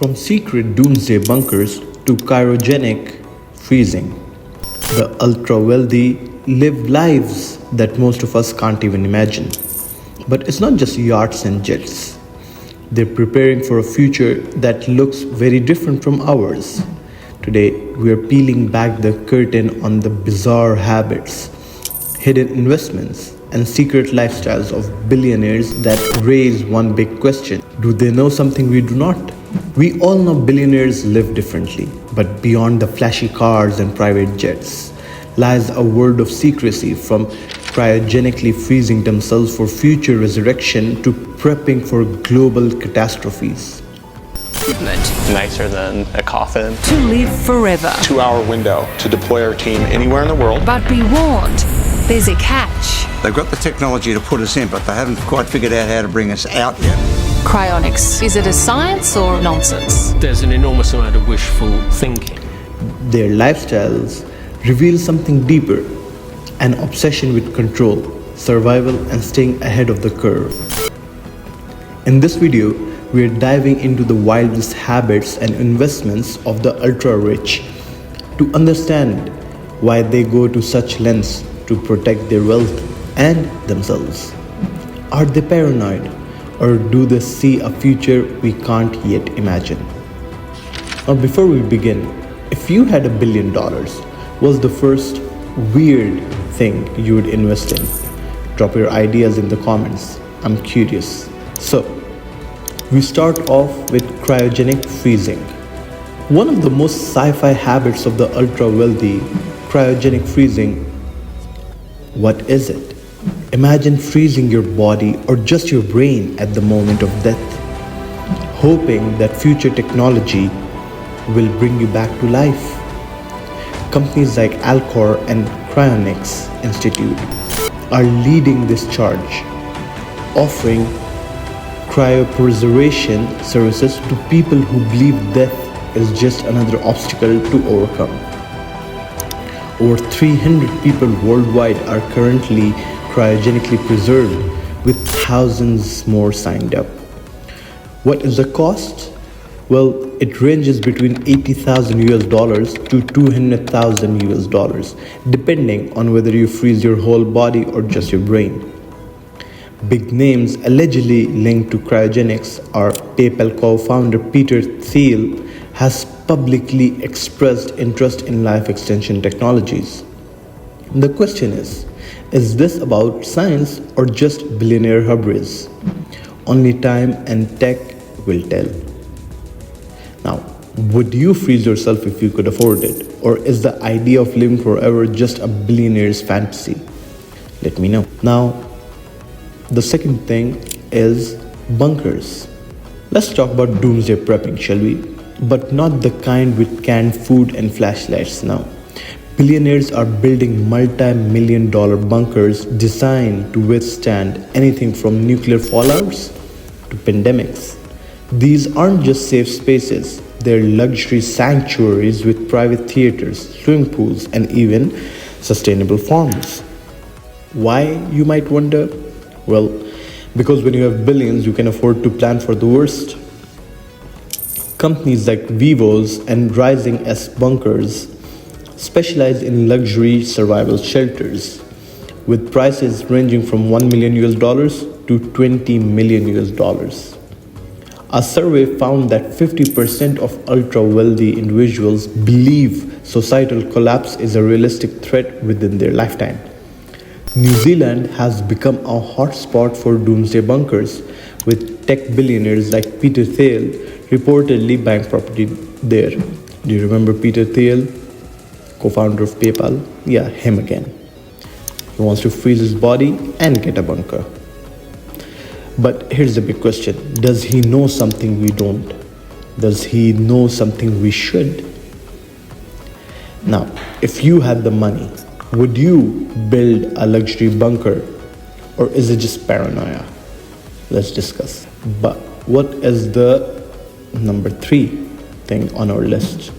From secret doomsday bunkers to cryogenic freezing, the ultra wealthy live lives that most of us can't even imagine. But it's not just yachts and jets. They're preparing for a future that looks very different from ours. Today, we are peeling back the curtain on the bizarre habits, hidden investments, and secret lifestyles of billionaires that raise one big question. Do they know something we do not? We all know billionaires live differently, but beyond the flashy cars and private jets lies a world of secrecy, from cryogenically freezing themselves for future resurrection to prepping for global catastrophes. Nicer than a coffin. To live forever. 2-hour window to deploy our team anywhere in the world. But be warned, there's a catch. They've got the technology to put us in, but they haven't quite figured out how to bring us out yet. Cryonics. Is it a science or nonsense? There's an enormous amount of wishful thinking. Their lifestyles reveal something deeper, an obsession with control, survival, and staying ahead of the curve. In this video, we are diving into the wildest habits and investments of the ultra-rich to understand why they go to such lengths to protect their wealth and themselves. Are they paranoid, or do they see a future we can't yet imagine? Now, before we begin, if you had $1 billion, what's the first weird thing you would invest in? Drop your ideas in the comments. I'm curious. So, we start off with cryogenic freezing. One of the most sci-fi habits of the ultra-wealthy, cryogenic freezing. What is it? Imagine freezing your body or just your brain at the moment of death, hoping that future technology will bring you back to life. Companies like Alcor and Cryonics Institute are leading this charge, offering cryopreservation services to people who believe death is just another obstacle to overcome. Over 300 people worldwide are currently cryogenically preserved, with thousands more signed up. What is the cost? Well, it ranges between $80,000 to $200,000, depending on whether you freeze your whole body or just your brain. Big names allegedly linked to cryogenics are PayPal co-founder Peter Thiel has publicly expressed interest in life extension technologies. The question is this about science or just billionaire hubris? Only time and tech will tell. Now, would you freeze yourself if you could afford it? Or is the idea of living forever just a billionaire's fantasy? Let me know. Now, the second thing is bunkers. Let's talk about doomsday prepping, shall we? But not the kind with canned food and flashlights now. Billionaires are building multi-million-dollar bunkers designed to withstand anything from nuclear fallouts to pandemics. These aren't just safe spaces, they're luxury sanctuaries with private theaters, swimming pools, and even sustainable farms. Why, you might wonder? Well, because when you have billions, you can afford to plan for the worst. Companies like Vivo's and Rising S Bunkers specialize in luxury survival shelters, with prices ranging from $1 million to $20 million. A survey found that 50% of ultra-wealthy individuals believe societal collapse is a realistic threat within their lifetime. New Zealand has become a hotspot for doomsday bunkers, with tech billionaires like Peter Thiel reportedly buying property there. Do you remember Peter Thiel, co-founder of PayPal? Yeah, him again. He wants to freeze his body and get a bunker. But here's the big question. Does he know something we don't? Does he know something we should? Now, if you had the money, would you build a luxury bunker, or is it just paranoia? Let's discuss. But what is the number 3 thing on our list?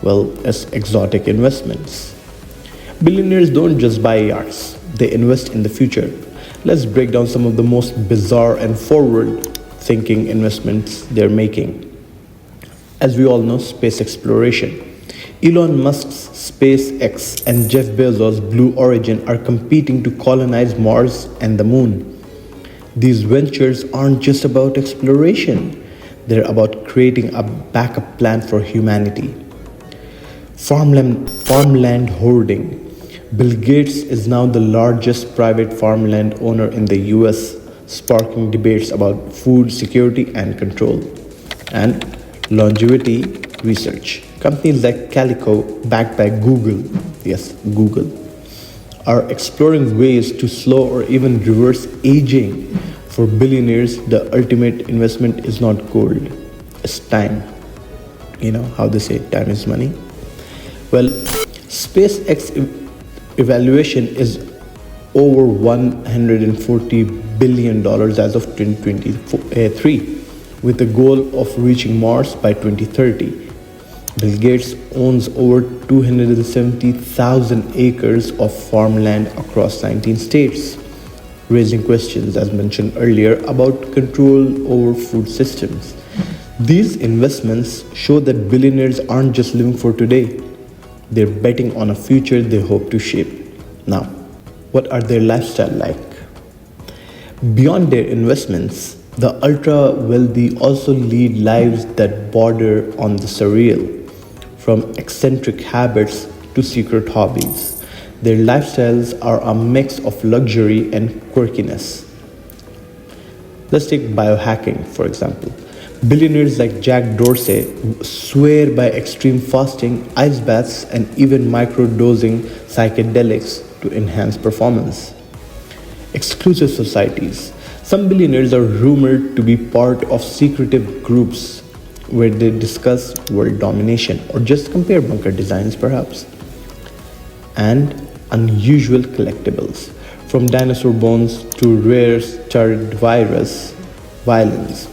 Well, it's exotic investments. Billionaires don't just buy yachts, they invest in the future. Let's break down some of the most bizarre and forward-thinking investments they're making. As we all know, space exploration. Elon Musk's SpaceX and Jeff Bezos' Blue Origin are competing to colonize Mars and the Moon. These ventures aren't just about exploration, they're about creating a backup plan for humanity. Farmland hoarding. Bill Gates is now the largest private farmland owner in the US, sparking debates about food security and control. And longevity research. Companies like Calico, backed by Google, yes, Google, are exploring ways to slow or even reverse aging. For billionaires, the ultimate investment is not gold, it's time. You know how they say time is money? Well, SpaceX evaluation is over $140 billion as of 2023, with the goal of reaching Mars by 2030. Bill Gates owns over 270,000 acres of farmland across 19 states, raising questions, as mentioned earlier, about control over food systems. These investments show that billionaires aren't just living for today, they're betting on a future they hope to shape. Now, what are their lifestyle like? Beyond their investments, the ultra-wealthy also lead lives that border on the surreal, from eccentric habits to secret hobbies. Their lifestyles are a mix of luxury and quirkiness. Let's take biohacking, for example. Billionaires like Jack Dorsey swear by extreme fasting, ice baths, and even microdosing psychedelics to enhance performance. Exclusive societies. Some billionaires are rumored to be part of secretive groups where they discuss world domination or just compare bunker designs, perhaps. And unusual collectibles, from dinosaur bones to rare Stradivarius violins.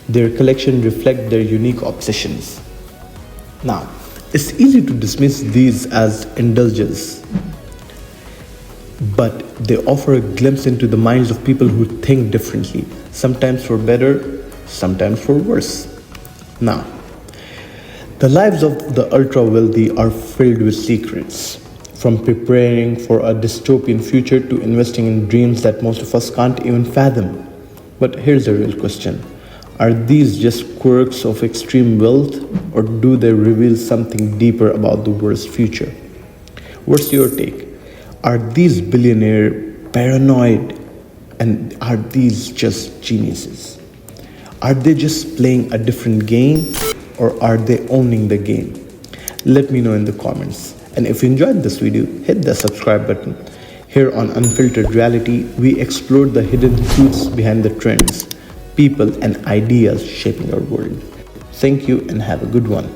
Their collection reflects their unique obsessions. Now, it's easy to dismiss these as indulgences, but they offer a glimpse into the minds of people who think differently, sometimes for better, sometimes for worse. Now, the lives of the ultra-wealthy are filled with secrets, from preparing for a dystopian future to investing in dreams that most of us can't even fathom. But here's a real question. Are these just quirks of extreme wealth, or do they reveal something deeper about the world's future? What's your take? Are these billionaires paranoid, and are these just geniuses? Are they just playing a different game, or are they owning the game? Let me know in the comments. And if you enjoyed this video, hit the subscribe button. Here on Unfiltered Reality, we explore the hidden truths behind the trends, people, and ideas shaping our world. Thank you and have a good one.